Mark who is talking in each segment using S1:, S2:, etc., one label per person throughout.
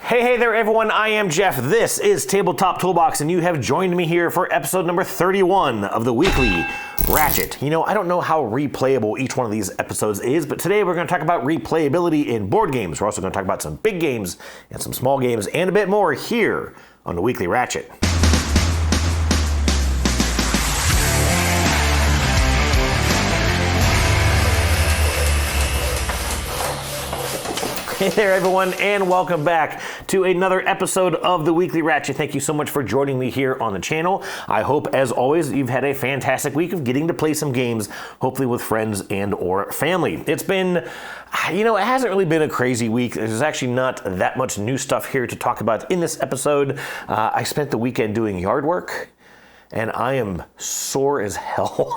S1: Hey there everyone, I am Jeff. This is Tabletop Toolbox and you have joined me here for episode number 31 of the Weekly Ratchet. You know, I don't know how replayable each one of these episodes is, but today we're going to talk about replayability in board games. We're also going to talk about some big games and some small games and a bit more here on the Weekly Ratchet. Hey there everyone, and welcome back to another episode of the Weekly Ratchet. Thank you so much for joining me here on the channel. I hope, as always, you've had a fantastic week of getting to play some games, hopefully with friends and or family. It's been, you know, it hasn't really been a crazy week. There's actually not that much new stuff here to talk about in this episode. I spent the weekend doing yard work, and I am sore as hell.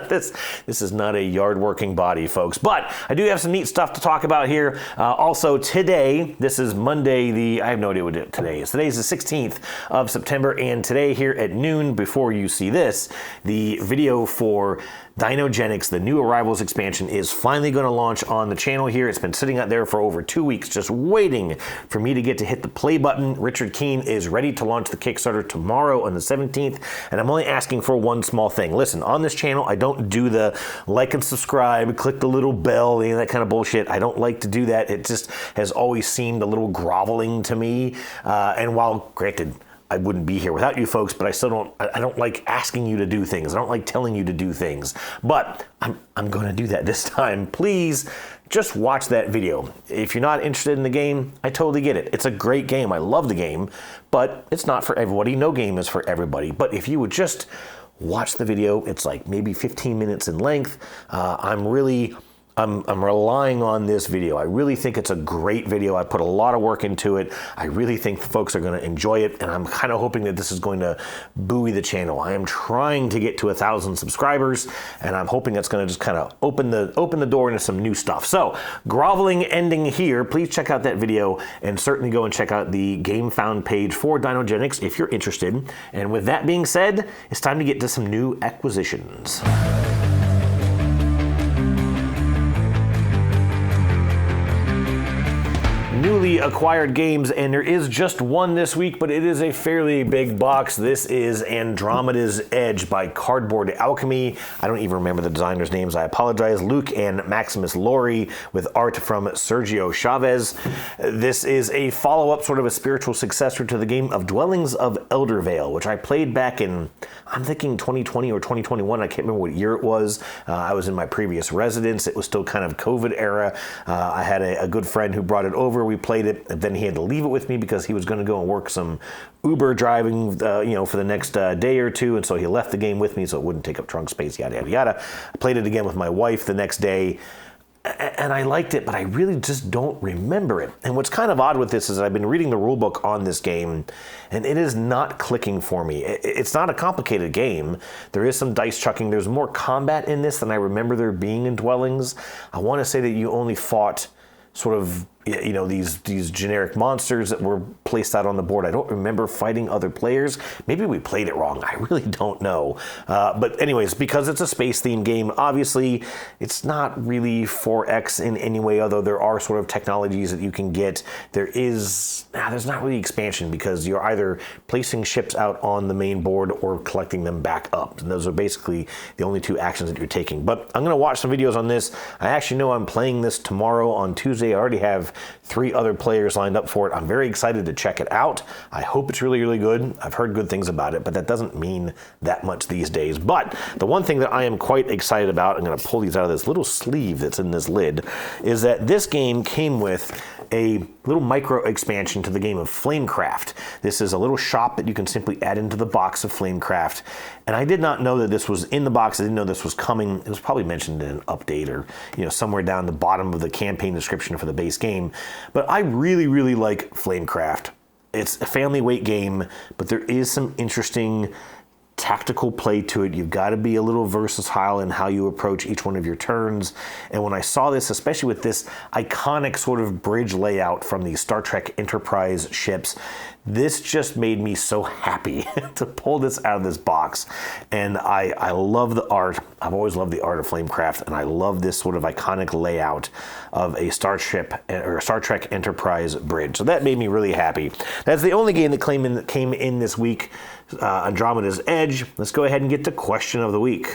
S1: This is not a yard working body, folks. But I do have some neat stuff to talk about here. Also today, this is Monday, I have no idea what today is. Today is the 16th of September, and today here at noon, before you see this, the video for Dinogenics, the new Arrivals expansion, is finally going to launch on the channel here. It's been sitting out there for over 2 weeks, just waiting for me to get to hit the play button. Richard Keene is ready to launch the Kickstarter tomorrow on the 17th, and I'm only asking for one small thing. Listen, on this channel, I don't do the like and subscribe, click the little bell, any of that kind of bullshit. I don't like to do that. It just has always seemed a little groveling to me, and while, granted, I wouldn't be here without you folks, but I don't like asking you to do things. I don't like telling you to do things, but I'm going to do that this time. Please just watch that video. If you're not interested in the game, I totally get it. It's a great game. I love the game, but it's not for everybody. No game is for everybody. But if you would just watch the video, it's like maybe 15 minutes in length. I'm relying on this video. I really think it's a great video. I put a lot of work into it. I really think folks are going to enjoy it, and I'm kind of hoping that this is going to buoy the channel. I am trying to get to 1,000 subscribers, and I'm hoping that's going to just kind of open the door into some new stuff. So, groveling ending here. Please check out that video, and certainly go and check out the Game Found page for Dinogenics if you're interested. And with that being said, it's time to get to some new acquisitions. Newly acquired games, and there is just one this week, but it is a fairly big box. This is Andromeda's Edge by Cardboard Alchemy. I don't even remember the designers' names. I apologize. Luke and Maximus Lori, with art from Sergio Chavez. This is a follow-up, sort of a spiritual successor to the game of Dwellings of Eldervale, which I played back in, I'm thinking 2020 or 2021. I can't remember what year it was. I was in my previous residence. It was still kind of COVID era. I had a good friend who brought it over. We played it, and then he had to leave it with me because he was going to go and work some Uber driving, for the next day or two, and so he left the game with me so it wouldn't take up trunk space, yada, yada, yada. I played it again with my wife the next day, and I liked it, but I really just don't remember it. And what's kind of odd with this is I've been reading the rule book on this game, and it is not clicking for me. It's not a complicated game. There is some dice chucking. There's more combat in this than I remember there being in Dwellings. I want to say that you only fought sort of, you know, these generic monsters that were placed out on the board. I don't remember fighting other players. Maybe we played it wrong. I really don't know. But anyways, because it's a space-themed game, obviously, it's not really 4X in any way, although there are sort of technologies that you can get. There's not really expansion because you're either placing ships out on the main board or collecting them back up. And those are basically the only two actions that you're taking. But I'm going to watch some videos on this. I actually know I'm playing this tomorrow on Tuesday. I already have 3 other players lined up for it. I'm very excited to check it out. I hope it's really, really good. I've heard good things about it, but that doesn't mean that much these days. But the one thing that I am quite excited about, I'm going to pull these out of this little sleeve that's in this lid, is that this game came with a little micro expansion to the game of Flamecraft. This is a little shop that you can simply add into the box of Flamecraft. And I did not know that this was in the box. I didn't know this was coming. It was probably mentioned in an update or, you know, somewhere down the bottom of the campaign description for the base game. But I really, really like Flamecraft. It's a family weight game, but there is some interesting tactical play to it. You've got to be a little versatile in how you approach each one of your turns. And when I saw this, especially with this iconic sort of bridge layout from the Star Trek Enterprise ships, This just made me so happy to pull this out of this box. And I love the art. I've always loved the art of Flamecraft, and I love this sort of iconic layout of a Star Trek Enterprise bridge. So that made me really happy. That's the only game that came in this week, Andromeda's Edge. Let's go ahead and get to question of the week.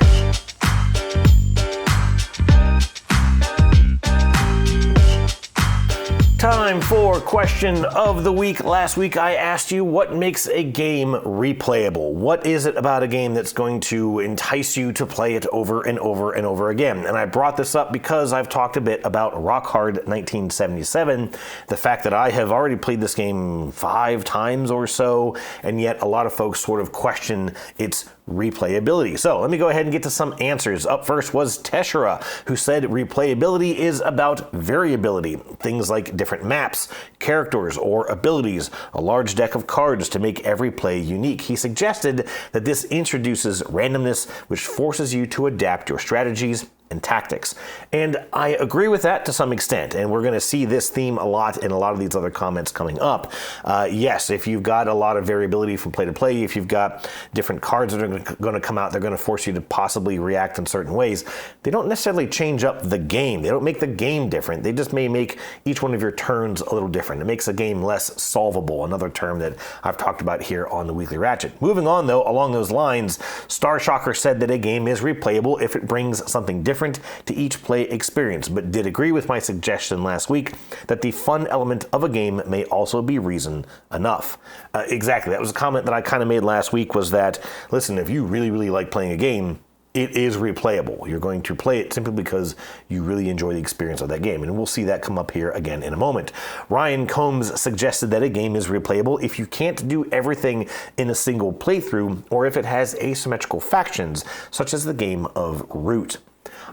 S1: Time for question of the week. Last week I asked you what makes a game replayable. What is it about a game that's going to entice you to play it over and over and over again? And I brought this up because I've talked a bit about Rock Hard 1977, the fact that I have already played this game 5 times or so, and yet a lot of folks sort of question its replayability. So let me go ahead and get to some answers. Up first was Teshera, who said replayability is about variability. Things like different maps, characters, or abilities, a large deck of cards to make every play unique. He suggested that this introduces randomness, which forces you to adapt your strategies and tactics. And I agree with that to some extent, and we're going to see this theme a lot in a lot of these other comments coming up. Yes, if you've got a lot of variability from play to play, if you've got different cards that are going to come out, they're going to force you to possibly react in certain ways. They don't necessarily change up the game. They don't make the game different. They just may make each one of your turns a little different. It makes a game less solvable, another term that I've talked about here on the Weekly Ratchet. Moving on, though, along those lines, Starshocker said that a game is replayable if it brings something different to each play experience, but did agree with my suggestion last week that the fun element of a game may also be reason enough. Exactly, that was a comment that I kind of made last week, was that, listen, if you really, really like playing a game, it is replayable. You're going to play it simply because you really enjoy the experience of that game. And we'll see that come up here again in a moment. Ryan Combs suggested that a game is replayable if you can't do everything in a single playthrough, or if it has asymmetrical factions, such as the game of Root.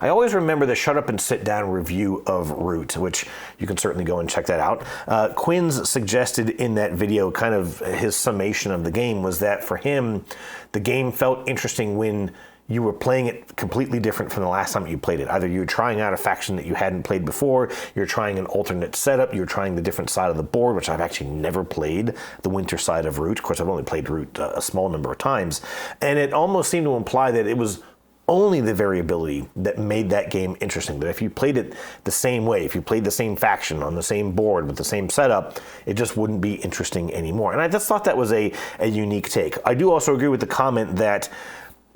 S1: I always remember the Shut Up and Sit Down review of Root, which you can certainly go and check that out. Quinns suggested in that video, kind of his summation of the game, was that for him, the game felt interesting when you were playing it completely different from the last time you played it. Either you were trying out a faction that you hadn't played before, you're trying an alternate setup, you're trying the different side of the board, which I've actually never played, the winter side of Root. Of course, I've only played Root a small number of times. And it almost seemed to imply that it was only the variability that made that game interesting. That if you played it the same way, if you played the same faction on the same board with the same setup, it just wouldn't be interesting anymore. And I just thought that was a unique take. I do also agree with the comment that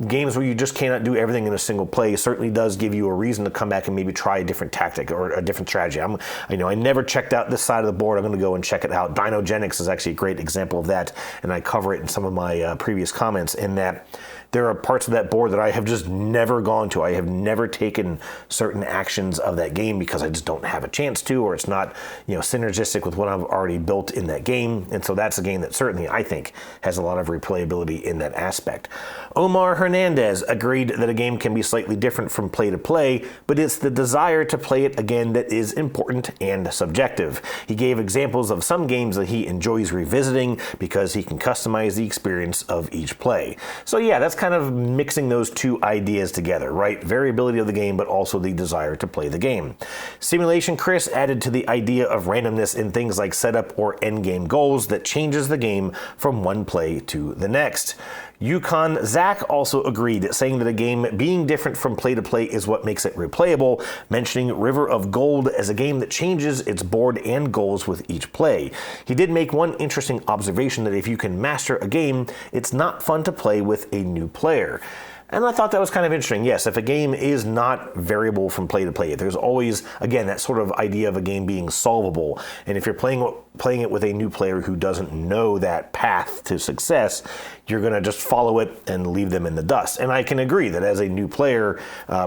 S1: games where you just cannot do everything in a single play certainly does give you a reason to come back and maybe try a different tactic or a different strategy. I never checked out this side of the board. I'm going to go and check it out. Dinogenics is actually a great example of that, and I cover it in some of my previous comments, in that there are parts of that board that I have just never gone to. I have never taken certain actions of that game because I just don't have a chance to, or it's not, synergistic with what I've already built in that game. And so that's a game that certainly, I think, has a lot of replayability in that aspect. Omar Hernandez agreed that a game can be slightly different from play to play, but it's the desire to play it again that is important and subjective. He gave examples of some games that he enjoys revisiting because he can customize the experience of each play. So yeah, that's kind of mixing those two ideas together, right? Variability of the game, but also the desire to play the game. Simulation Chris added to the idea of randomness in things like setup or endgame goals that changes the game from one play to the next. Yukon Zach also agreed, saying that a game being different from play to play is what makes it replayable, mentioning River of Gold as a game that changes its board and goals with each play. He did make one interesting observation, that if you can master a game, it's not fun to play with a new player. And I thought that was kind of interesting. Yes, if a game is not variable from play to play, there's always, again, that sort of idea of a game being solvable. And if you're playing it with a new player who doesn't know that path to success, you're going to just follow it and leave them in the dust. And I can agree that as a new player,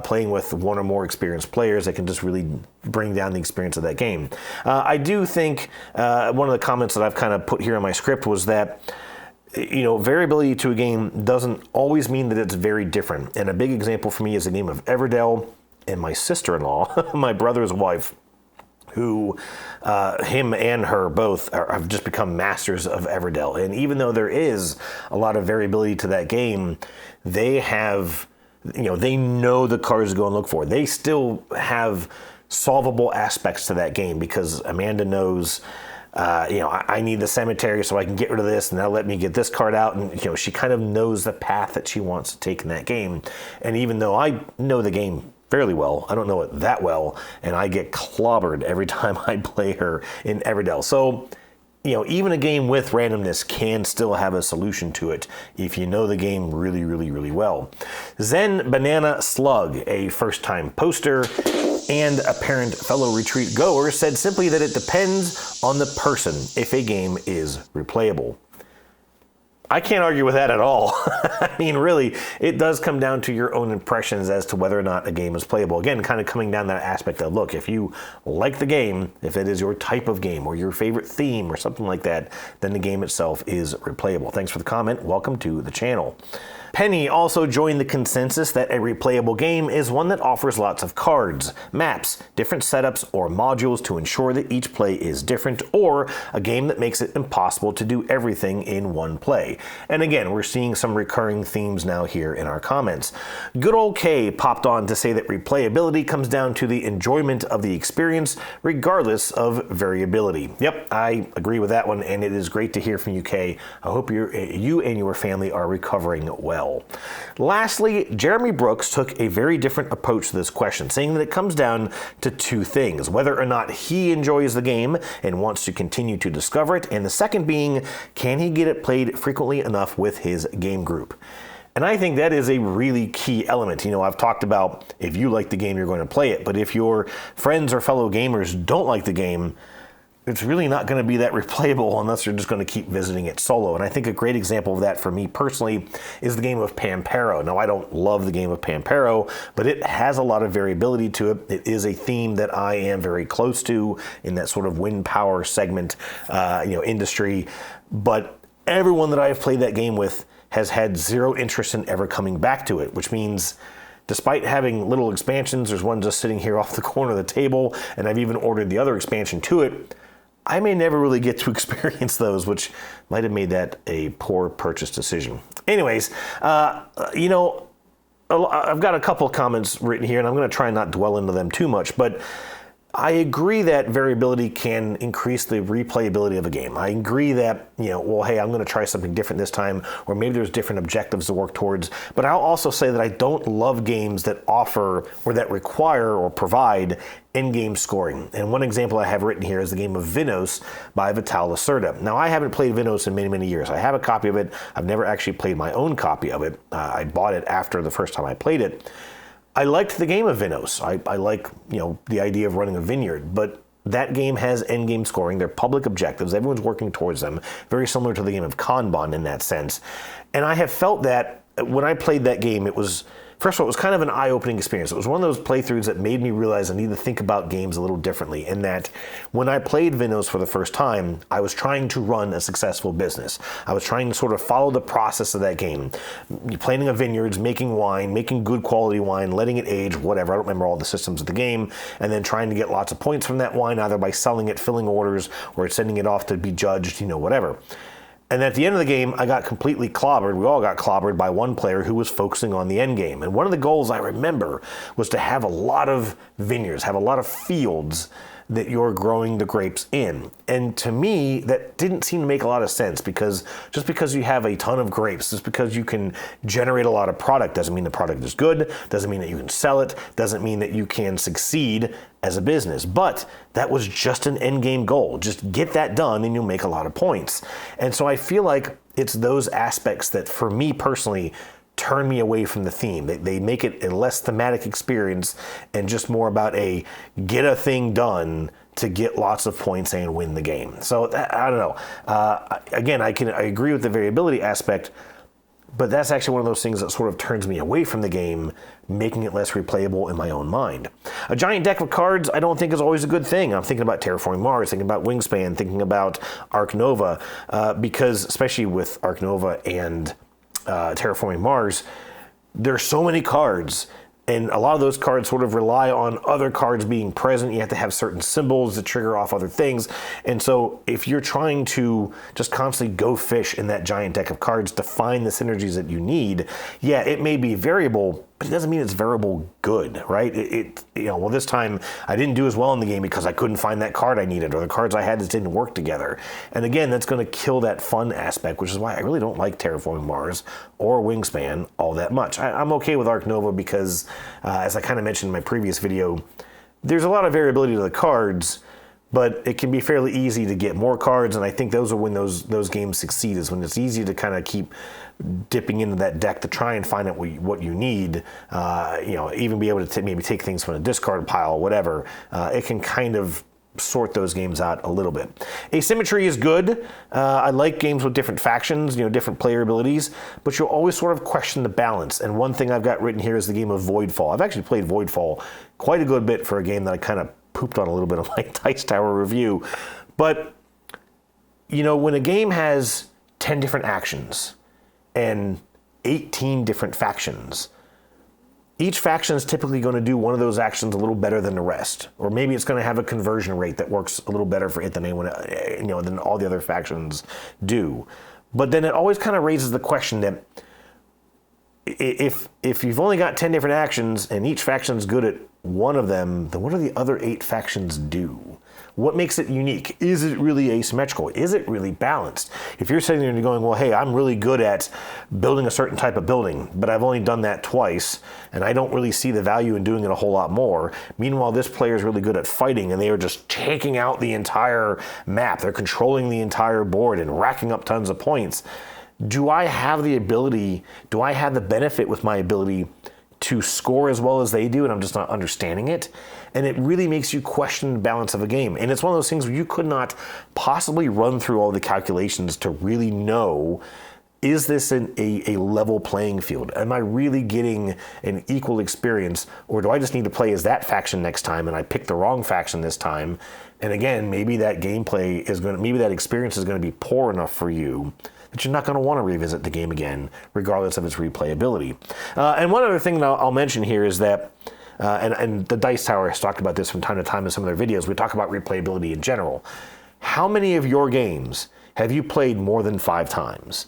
S1: playing with one or more experienced players, it can just really bring down the experience of that game. I do think one of the comments that I've kind of put here in my script was that variability to a game doesn't always mean that it's very different. And a big example for me is the game of Everdell, and my sister-in-law, my brother's wife, who him and her both have just become masters of Everdell. And even though there is a lot of variability to that game, they have, they know the cards to go and look for. They still have solvable aspects to that game because Amanda knows I need the cemetery so I can get rid of this, and now let me get this card out. And, she kind of knows the path that she wants to take in that game. And even though I know the game fairly well, I don't know it that well, and I get clobbered every time I play her in Everdell. So, even a game with randomness can still have a solution to it if you know the game really, really, really well. Zen Banana Slug, a first-time poster and apparent fellow retreat goer, said simply that it depends on the person if a game is replayable. I can't argue with that at all. I mean, really, it does come down to your own impressions as to whether or not a game is playable. Again, kind of coming down that aspect of, look, if you like the game, if it is your type of game or your favorite theme or something like that, then the game itself is replayable. Thanks for the comment. Welcome to the channel. Penny also joined the consensus that a replayable game is one that offers lots of cards, maps, different setups, or modules to ensure that each play is different, or a game that makes it impossible to do everything in one play. And again, we're seeing some recurring themes now here in our comments. Good old K popped on to say that replayability comes down to the enjoyment of the experience, regardless of variability. Yep, I agree with that one, and it is great to hear from you, K. I hope you and your family are recovering well. Lastly, Jeremy Brooks took a very different approach to this question, saying that it comes down to two things: whether or not he enjoys the game and wants to continue to discover it, and the second being, can he get it played frequently enough with his game group? And I think that is a really key element. I've talked about if you like the game, you're going to play it, but if your friends or fellow gamers don't like the game, it's really not going to be that replayable unless you're just going to keep visiting it solo. And I think a great example of that for me personally is the game of Pampero. Now, I don't love the game of Pampero, but it has a lot of variability to it. It is a theme that I am very close to in that sort of wind power segment, industry. But everyone that I've played that game with has had zero interest in ever coming back to it, which means despite having little expansions, there's one just sitting here off the corner of the table, and I've even ordered the other expansion to it, I may never really get to experience those, which might have made that a poor purchase decision. Anyways, I've got a couple of comments written here, and I'm going to try and not dwell into them too much, but I agree that variability can increase the replayability of a game. I agree that, hey, I'm going to try something different this time, or maybe there's different objectives to work towards. But I'll also say that I don't love games that offer or that require or provide in-game scoring. And one example I have written here is the game of Vinos by Vital Lacerda. Now, I haven't played Vinos in many, many years. I have a copy of it. I've never actually played my own copy of it. I bought it after the first time I played it. I liked the game of Vinos. I like, the idea of running a vineyard, but that game has end-game scoring. They're public objectives. Everyone's working towards them. Very similar to the game of Kanban in that sense. And I have felt that when I played that game, first of all, it was kind of an eye-opening experience. It was one of those playthroughs that made me realize I need to think about games a little differently, in that when I played Vinos for the first time, I was trying to run a successful business. I was trying to sort of follow the process of that game. Planting a vineyards, making wine, making good quality wine, letting it age, whatever. I don't remember all the systems of the game. And then trying to get lots of points from that wine, either by selling it, filling orders, or sending it off to be judged, whatever. And at the end of the game, I got completely clobbered. We all got clobbered by one player who was focusing on the end game. And one of the goals I remember was to have a lot of vineyards, have a lot of fields that you're growing the grapes in. And to me, that didn't seem to make a lot of sense, because just because you have a ton of grapes, just because you can generate a lot of product, doesn't mean the product is good, doesn't mean that you can sell it, doesn't mean that you can succeed as a business. But that was just an end game goal. Just get that done and you'll make a lot of points. And so I feel like it's those aspects that, for me personally, turn me away from the theme. They make it a less thematic experience and just more about a get a thing done to get lots of points and win the game. So I don't know. Again, I agree with the variability aspect, but that's actually one of those things that sort of turns me away from the game, making it less replayable in my own mind. A giant deck of cards I don't think is always a good thing. I'm thinking about Terraforming Mars, thinking about Wingspan, thinking about Ark Nova, because especially with Ark Nova and Terraforming Mars, there's so many cards, and a lot of those cards sort of rely on other cards being present. You have to have certain symbols to trigger off other things. And so if you're trying to just constantly go fish in that giant deck of cards to find the synergies that you need, yeah, it may be variable, but it doesn't mean it's variable good, right? Well, this time I didn't do as well in the game because I couldn't find that card I needed, or the cards I had just didn't work together. And again, that's going to kill that fun aspect, which is why I really don't like Terraforming Mars or Wingspan all that much. I'm okay with Ark Nova because, as I kind of mentioned in my previous video, there's a lot of variability to the cards, but it can be fairly easy to get more cards, and I think those are when those games succeed, is when it's easy to kind of keep dipping into that deck to try and find out what you need, even be able to maybe take things from a discard pile, whatever. It can kind of sort those games out a little bit. Asymmetry is good. I like games with different factions, different player abilities, but you'll always sort of question the balance. And one thing I've got written here is the game of Voidfall. I've actually played Voidfall quite a good bit for a game that I kind of pooped on a little bit of my Dice Tower review. But, when a game has 10 different actions and 18 different factions, each faction is typically going to do one of those actions a little better than the rest. Or maybe it's going to have a conversion rate that works a little better for it than anyone, than all the other factions do. But then it always kind of raises the question that if you've only got 10 different actions and each faction is good at one of them, then what do the other 8 factions do? What makes it unique? Is it really asymmetrical? Is it really balanced? If you're sitting there and you're going, well, hey, I'm really good at building a certain type of building, but I've only done that twice, and I don't really see the value in doing it a whole lot more. Meanwhile, this player is really good at fighting, and they are just taking out the entire map. They're controlling the entire board and racking up tons of points. Do I have the benefit with my ability to score as well as they do, and I'm just not understanding it? And it really makes you question the balance of a game. And it's one of those things where you could not possibly run through all the calculations to really know, is this a level playing field? Am I really getting an equal experience, or do I just need to play as that faction next time and I picked the wrong faction this time? And again, maybe that maybe that experience is going to be poor enough for you that you're not going to want to revisit the game again, regardless of its replayability. And one other thing that I'll mention here is that, and the Dice Tower has talked about this from time to time in some of their videos, we talk about replayability in general. How many of your games have you played more than 5 times?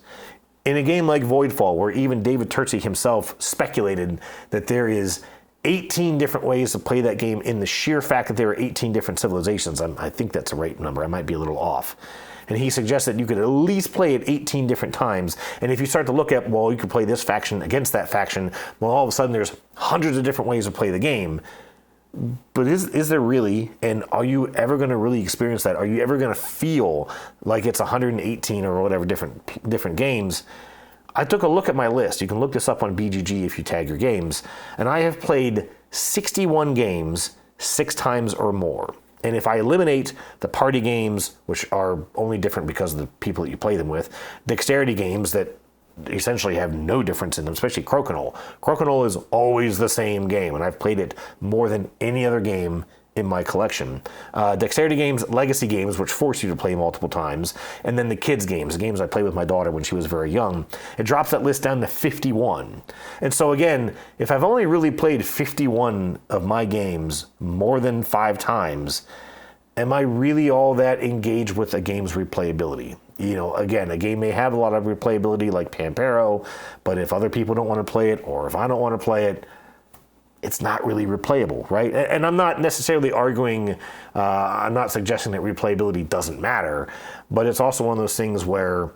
S1: In a game like Voidfall, where even David Turczi himself speculated that there is 18 different ways to play that game in the sheer fact that there are 18 different civilizations. I think that's the right number. I might be a little off. And he suggests that you could at least play it 18 different times. And if you start to look at, well, you could play this faction against that faction, well, all of a sudden there's hundreds of different ways to play the game. But is there really? And are you ever going to really experience that? Are you ever going to feel like it's 118 or whatever different games? I took a look at my list. You can look this up on BGG if you tag your games. And I have played 61 games 6 times or more. And if I eliminate the party games, which are only different because of the people that you play them with, dexterity games that essentially have no difference in them, especially Crokinole. Crokinole is always the same game, and I've played it more than any other game in my collection. Dexterity games, legacy games, which force you to play multiple times, and then the kids games, the games I played with my daughter when she was very young. It drops that list down to 51. And so again, if I've only really played 51 of my games more than 5 times, am I really all that engaged with a game's replayability? Again, a game may have a lot of replayability like Pampero, but if other people don't want to play it, or if I don't want to play it, it's not really replayable, right? And I'm not necessarily arguing, I'm not suggesting that replayability doesn't matter, but it's also one of those things where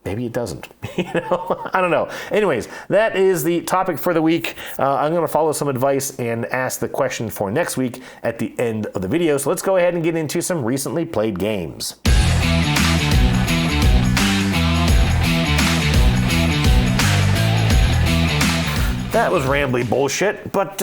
S1: maybe it doesn't. I don't know. Anyways, that is the topic for the week. I'm going to follow some advice and ask the question for next week at the end of the video. So let's go ahead and get into some recently played games. That was rambly bullshit, but,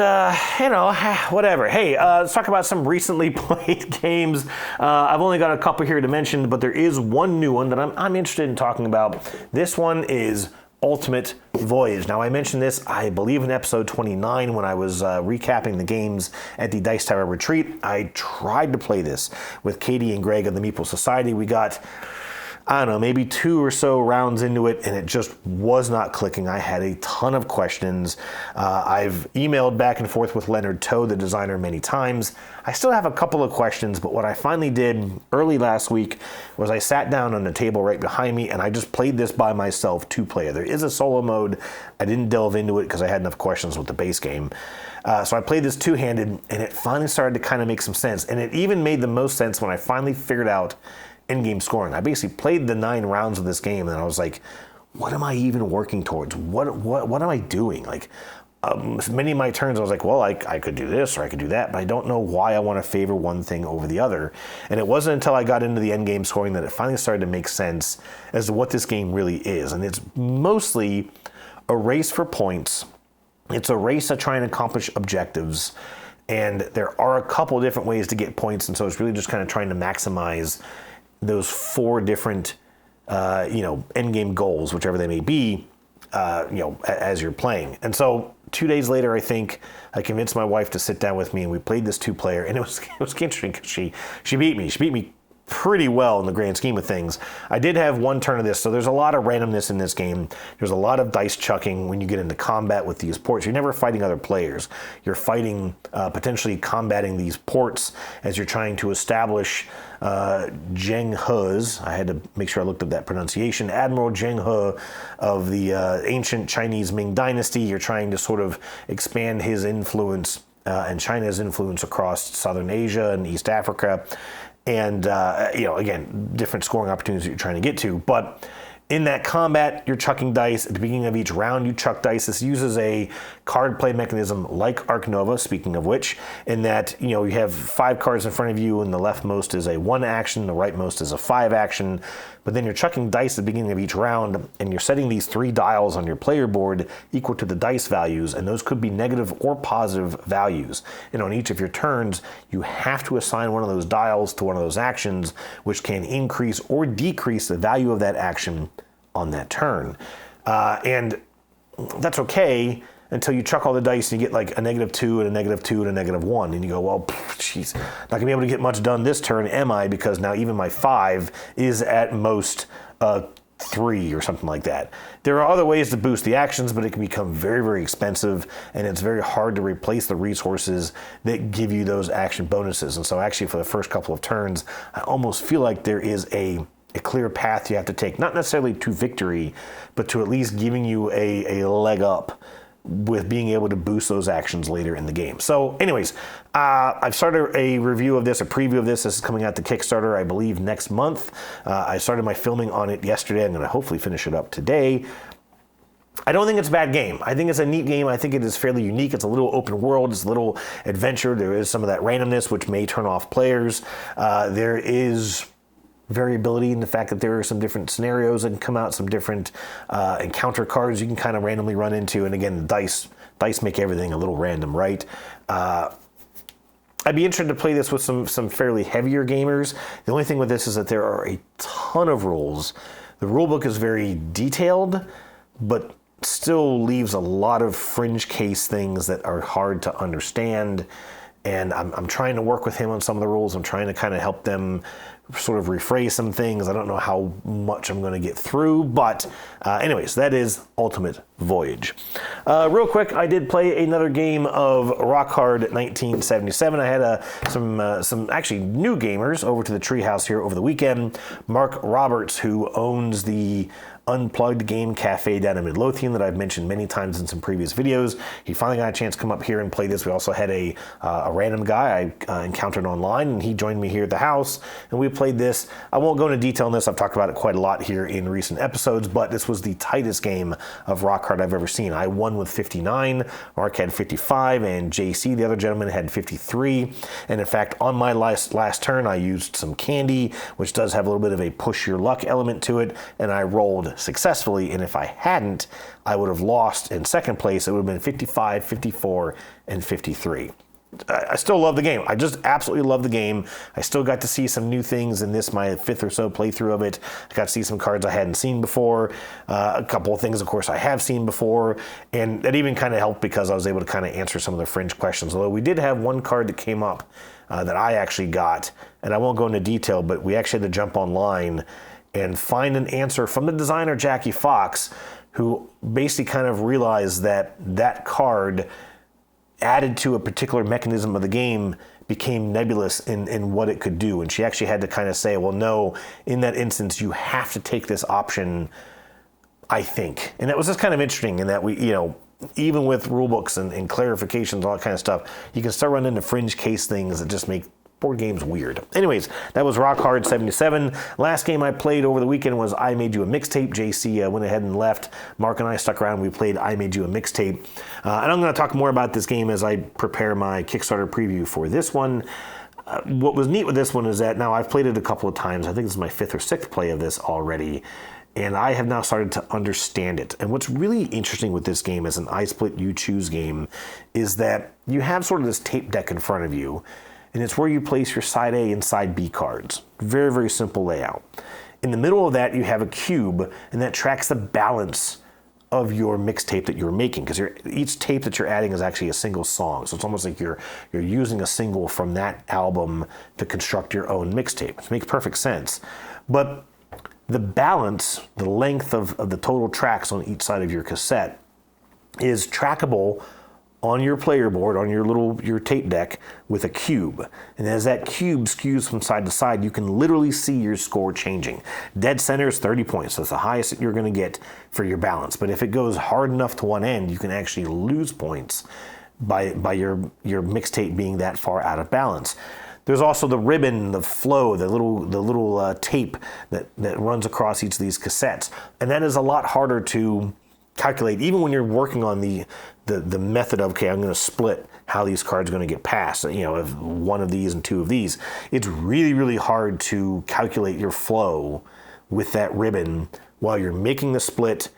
S1: whatever. Hey, let's talk about some recently played games. I've only got a couple here to mention, but there is one new one that I'm interested in talking about. This one is Ultimate Voyage. Now, I mentioned this, I believe, in episode 29 when I was recapping the games at the Dice Tower Retreat. I tried to play this with Katie and Greg of the Meeple Society. We got I don't know, maybe 2 or so rounds into it, and it just was not clicking. I had a ton of questions. I've emailed back and forth with Leonard Toe, the designer, many times. I still have a couple of questions, but what I finally did early last week was I sat down on the table right behind me, and I just played this by myself, 2-player. There is a solo mode. I didn't delve into it because I had enough questions with the base game. So I played this 2-handed, and it finally started to kind of make some sense. And it even made the most sense when I finally figured out in-game scoring. I basically played the 9 rounds of this game, and I was like, what am I even working towards? What am I doing? Like, many of my turns, I was like, well, I could do this or I could do that, but I don't know why I want to favor one thing over the other. And it wasn't until I got into the end-game scoring that it finally started to make sense as to what this game really is. And it's mostly a race for points. It's a race to try and accomplish objectives. And there are a couple different ways to get points, and so it's really just kind of trying to maximize those 4 different, end game goals, whichever they may be, as you're playing. And so 2 days later, I think I convinced my wife to sit down with me, and we played this 2-player, and it was interesting because she beat me. She beat me pretty well in the grand scheme of things. I did have 1 turn of this, so there's a lot of randomness in this game. There's a lot of dice chucking when you get into combat with these ports. You're never fighting other players. You're fighting, potentially combating these ports as you're trying to establish Zheng He's, I had to make sure I looked up that pronunciation, Admiral Zheng He of the ancient Chinese Ming Dynasty. You're trying to sort of expand his influence and China's influence across Southern Asia and East Africa. And, again, different scoring opportunities that you're trying to get to. But in that combat, you're chucking dice. At the beginning of each round, you chuck dice. This uses a card play mechanism like Arc Nova, speaking of which, in that, you have 5 cards in front of you, and the leftmost is a 1 action, the rightmost is a 5 action. But then you're chucking dice at the beginning of each round, and you're setting these 3 dials on your player board equal to the dice values, and those could be negative or positive values. And on each of your turns, you have to assign one of those dials to one of those actions, which can increase or decrease the value of that action on that turn. And that's okay until you chuck all the dice and you get like a -2 and a -2 and a -1. And you go, well, jeez, not going to be able to get much done this turn, am I? Because now even my 5 is at most 3 or something like that. There are other ways to boost the actions, but it can become very, very expensive, and it's very hard to replace the resources that give you those action bonuses. And so actually for the first couple of turns, I almost feel like there is a clear path you have to take, not necessarily to victory, but to at least giving you a leg up with being able to boost those actions later in the game. So anyways, I've started a review of this, a preview of this. This is coming out to Kickstarter, I believe, next month. I started my filming on it yesterday. I'm going to hopefully finish it up today. I don't think it's a bad game. I think it's a neat game. I think it is fairly unique. It's a little open world. It's a little adventure. There is some of that randomness, which may turn off players. There is variability in the fact that there are some different scenarios that can come out, some different encounter cards you can kind of randomly run into. And again, dice make everything a little random, right? I'd be interested to play this with some fairly heavier gamers. The only thing with this is that there are a ton of rules. The rulebook is very detailed, but still leaves a lot of fringe case things that are hard to understand. And I'm trying to work with him on some of the rules. I'm trying to kind of help them sort of rephrase some things. I don't know how much I'm going to get through, but anyways, that is Ultimate Voyage. Real quick, I did play another game of Rock Hard 1977. I had some actually new gamers over to the Treehouse here over the weekend. Mark Roberts, who owns the Unplugged Game Cafe down in Midlothian that I've mentioned many times in some previous videos. He finally got a chance to come up here and play this. We also had a random guy I encountered online, and he joined me here at the house, and we played this. I won't go into detail on this. I've talked about it quite a lot here in recent episodes, but this was the tightest game of Rock Hard I've ever seen. I won with 59, Mark had 55, and JC, the other gentleman, had 53. And in fact, on my last turn, I used some candy, which does have a little bit of a push your luck element to it, and I rolled successfully, and if I hadn't, I would have lost in second place. It would have been 55, 54, and 53. I still love the game. I just absolutely love the game. I still got to see some new things in this, my 5th or so playthrough of it. I got to see some cards I hadn't seen before. A couple of things, of course, I have seen before. And that even kind of helped because I was able to kind of answer some of the fringe questions. Although we did have one card that came up that I actually got. And I won't go into detail, but we actually had to jump online and find an answer from the designer, Jackie Fox, who basically kind of realized that that card added to a particular mechanism of the game became nebulous in what it could do. And she actually had to kind of say, well, no, in that instance, you have to take this option, I think. And that was just kind of interesting in that we, even with rule books and clarifications, all that kind of stuff, you can start running into fringe case things that just make board games weird. Anyways, that was Rock Hard 77. Last game I played over the weekend was I Made You a Mixtape. JC went ahead and left. Mark and I stuck around. We played I Made You a Mixtape. And I'm going to talk more about this game as I prepare my Kickstarter preview for this one. What was neat with this one is that now I've played it a couple of times. I think this is my 5th or 6th play of this already. And I have now started to understand it. And what's really interesting with this game as an I Split You Choose game is that you have sort of this tape deck in front of you, and it's where you place your side A and side B cards. Very, very simple layout. In the middle of that, you have a cube, and that tracks the balance of your mixtape that you're making, because each tape that you're adding is actually a single song. So it's almost like you're using a single from that album to construct your own mixtape, which makes perfect sense. But the balance, the length of the total tracks on each side of your cassette is trackable on your player board, on your tape deck with a cube. And as that cube skews from side to side, you can literally see your score changing. Dead center is 30 points. That's the highest that you're going to get for your balance. But if it goes hard enough to one end, you can actually lose points by your mixtape being that far out of balance. There's also the ribbon, the flow, the little tape that runs across each of these cassettes. And that is a lot harder to calculate, even when you're working on the method of, okay, I'm going to split how these cards are going to get passed, if one of these and two of these. It's really, really hard to calculate your flow with that ribbon while you're making the split,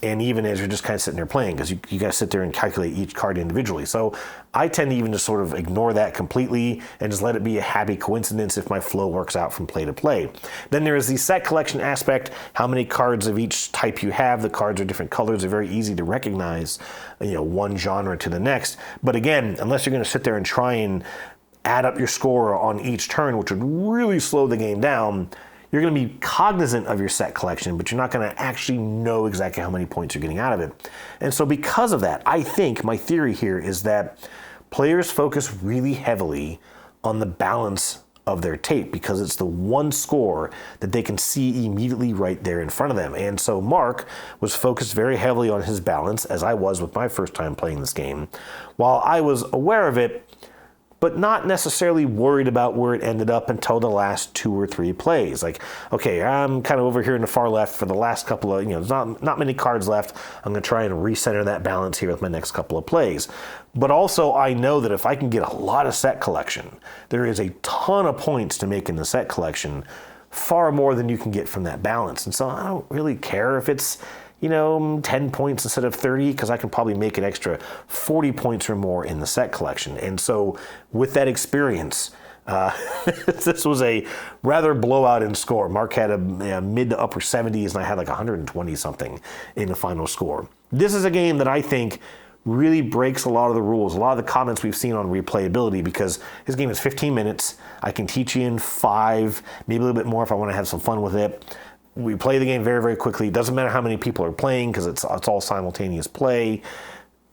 S1: and even as you're just kind of sitting there playing, because you got to sit there and calculate each card individually. So I tend to even just sort of ignore that completely and just let it be a happy coincidence if my flow works out from play to play. Then there is the set collection aspect, how many cards of each type you have. The cards are different colors. They're very easy to recognize, one genre to the next. But again, unless you're going to sit there and try and add up your score on each turn, which would really slow the game down, you're going to be cognizant of your set collection, but you're not going to actually know exactly how many points you're getting out of it. And so because of that, I think my theory here is that players focus really heavily on the balance of their tape, because it's the one score that they can see immediately right there in front of them. And so Mark was focused very heavily on his balance, as I was with my first time playing this game. While I was aware of it, but not necessarily worried about where it ended up until the last 2 or 3 plays. Like, okay, I'm kind of over here in the far left for the last couple of, there's not many cards left. I'm going to try and recenter that balance here with my next couple of plays. But also, I know that if I can get a lot of set collection, there is a ton of points to make in the set collection, far more than you can get from that balance. And so I don't really care if it's 10 points instead of 30, because I can probably make an extra 40 points or more in the set collection. And so with that experience, this was a rather blowout in score. Mark had a mid to upper 70s, and I had like 120 something in the final score. This is a game that I think really breaks a lot of the rules, a lot of the comments we've seen on replayability, because this game is 15 minutes. I can teach you in 5, maybe a little bit more if I want to have some fun with it. We play the game very, very quickly. It doesn't matter how many people are playing, because it's all simultaneous play.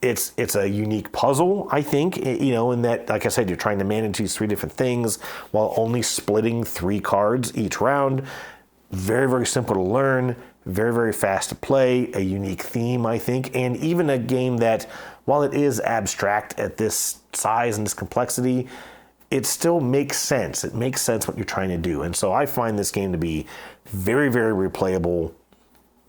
S1: It's a unique puzzle, I think, in that, like I said, you're trying to manage these 3 different things while only splitting 3 cards each round. Very, very simple to learn, very, very fast to play, a unique theme, I think, and even a game that, while it is abstract at this size and this complexity, it still makes sense. It makes sense what you're trying to do. And so I find this game to be very, very replayable,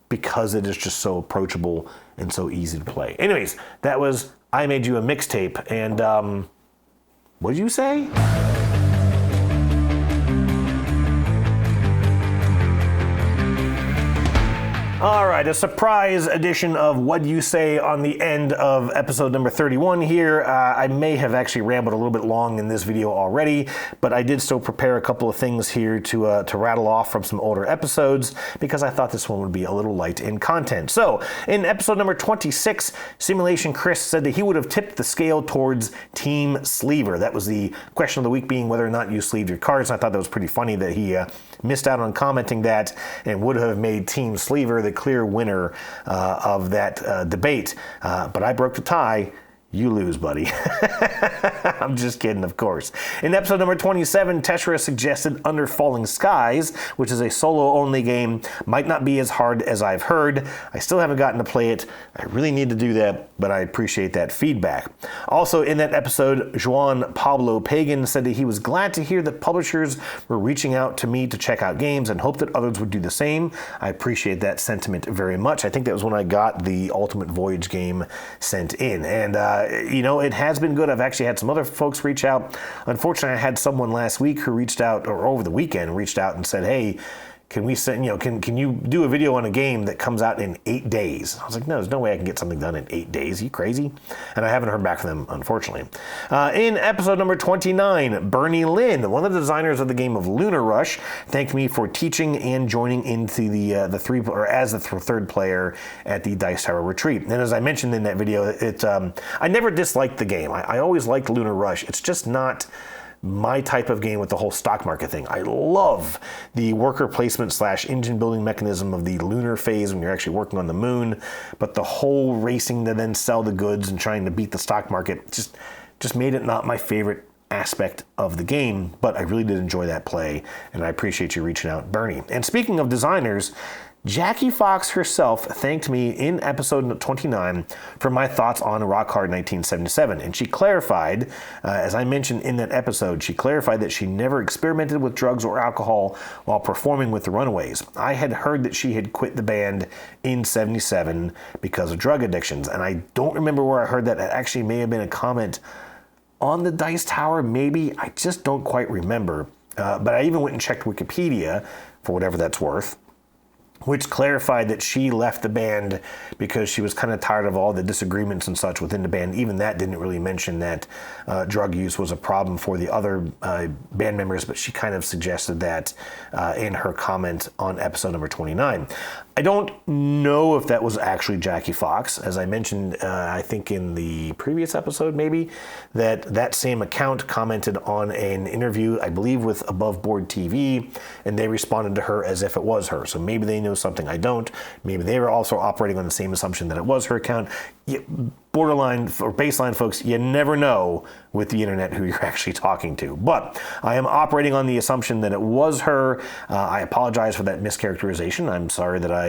S1: because it is just so approachable and so easy to play. Anyways, that was I Made You a Mixtape. And what did you say? All right. right, a surprise edition of What You Say on the end of episode number 31 here. I may have actually rambled a little bit long in this video already, but I did still prepare a couple of things here to rattle off from some older episodes because I thought this one would be a little light in content. So, in episode number 26, Simulation Chris said that he would have tipped the scale towards Team Sleever. That was the question of the week, being whether or not you sleeved your cards. I thought that was pretty funny that he missed out on commenting that and would have made Team Sleever the clear winner of that debate. But I broke the tie. You lose, buddy. I'm just kidding, of course. In episode number 27, Teshra suggested Under Falling Skies, which is a solo-only game. Might not be as hard as I've heard. I still haven't gotten to play it. I really need to do that, but I appreciate that feedback. Also in that episode, Juan Pablo Pagan said that he was glad to hear that publishers were reaching out to me to check out games and hoped that others would do the same. I appreciate that sentiment very much. I think that was when I got the Ultimate Voyage game sent in. And you know, it has been good. I've actually had some other folks reach out. Unfortunately, I had someone last week who reached out, or over the weekend, reached out and said, hey, can we send, can you do a video on a game that comes out in 8 days? I was like, no, there's no way I can get something done in 8 days. Are you crazy? And I haven't heard back from them, unfortunately. In episode number 29, Bernie Lin, one of the designers of the game of Lunar Rush, thanked me for teaching and joining into as the third player at the Dice Tower Retreat. And as I mentioned in that video, I never disliked the game. I always liked Lunar Rush. It's just not my type of game with the whole stock market thing. I love the worker placement / engine building mechanism of the lunar phase when you're actually working on the moon, but the whole racing to then sell the goods and trying to beat the stock market just made it not my favorite aspect of the game, but I really did enjoy that play, and I appreciate you reaching out, Bernie. And speaking of designers, Jackie Fox herself thanked me in episode 29 for my thoughts on Rock Hard 1977. And she clarified, as I mentioned in that episode, she clarified that she never experimented with drugs or alcohol while performing with the Runaways. I had heard that she had quit the band in 77 because of drug addictions. And I don't remember where I heard that. It actually may have been a comment on the Dice Tower, maybe. I just don't quite remember. But I even went and checked Wikipedia, for whatever that's worth, which clarified that she left the band because she was kind of tired of all the disagreements and such within the band. Even that didn't really mention that drug use was a problem for the other band members, but she kind of suggested that in her comment on episode number 29. I don't know if that was actually Jackie Fox. As I mentioned, I think in the previous episode maybe, that same account commented on an interview, I believe with Above Board TV, and they responded to her as if it was her. So maybe they know something I don't. Maybe they were also operating on the same assumption that it was her account. Borderline or baseline folks, you never know with the internet who you're actually talking to. But I am operating on the assumption that it was her. I apologize for that mischaracterization. I'm sorry that I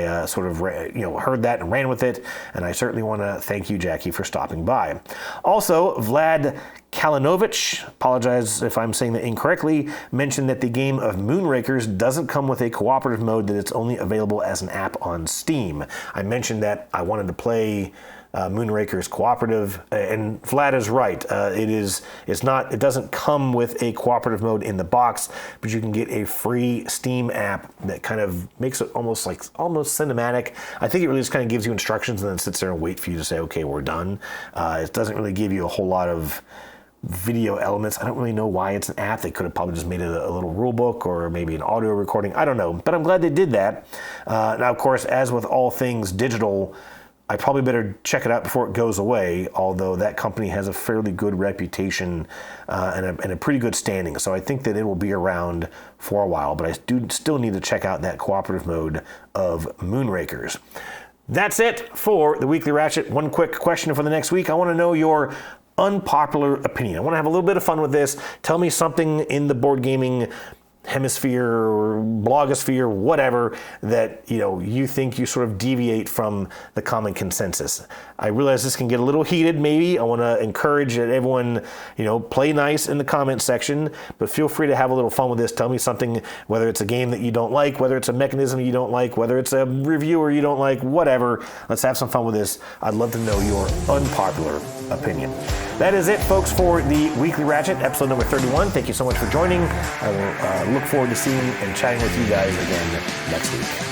S1: heard that and ran with it. And I certainly want to thank you, Jackie, for stopping by. Also, Vlad Kalinovich, apologize if I'm saying that incorrectly, mentioned that the game of Moonrakers doesn't come with a cooperative mode, that it's only available as an app on Steam. I mentioned that I wanted to play Moonrakers cooperative, and Vlad is right. It doesn't come with a cooperative mode in the box, but you can get a free Steam app that kind of makes it almost cinematic. I think it really just kind of gives you instructions and then sits there and wait for you to say, okay, we're done. It doesn't really give you a whole lot of video elements. I don't really know why it's an app. They could have probably just made it a little rule book or maybe an audio recording. I don't know, but I'm glad they did that. Now, of course, as with all things digital, I probably better check it out before it goes away, although that company has a fairly good reputation and a pretty good standing. So I think that it will be around for a while, but I do still need to check out that cooperative mode of Moonrakers. That's it for the Weekly Ratchet. One quick question for the next week. I want to know your unpopular opinion. I want to have a little bit of fun with this. Tell me something in the board gaming hemisphere or blogosphere, whatever, that you think you sort of deviate from the common consensus. I realize this can get a little heated maybe. I want to encourage that everyone, play nice in the comment section, but feel free to have a little fun with this. Tell me something, whether it's a game that you don't like, whether it's a mechanism you don't like, whether it's a reviewer you don't like, whatever. Let's have some fun with this. I'd love to know your unpopular opinion. That is it, folks, for the Weekly Ratchet, episode number 31. Thank you so much for joining. I will look forward to seeing and chatting with you guys again next week.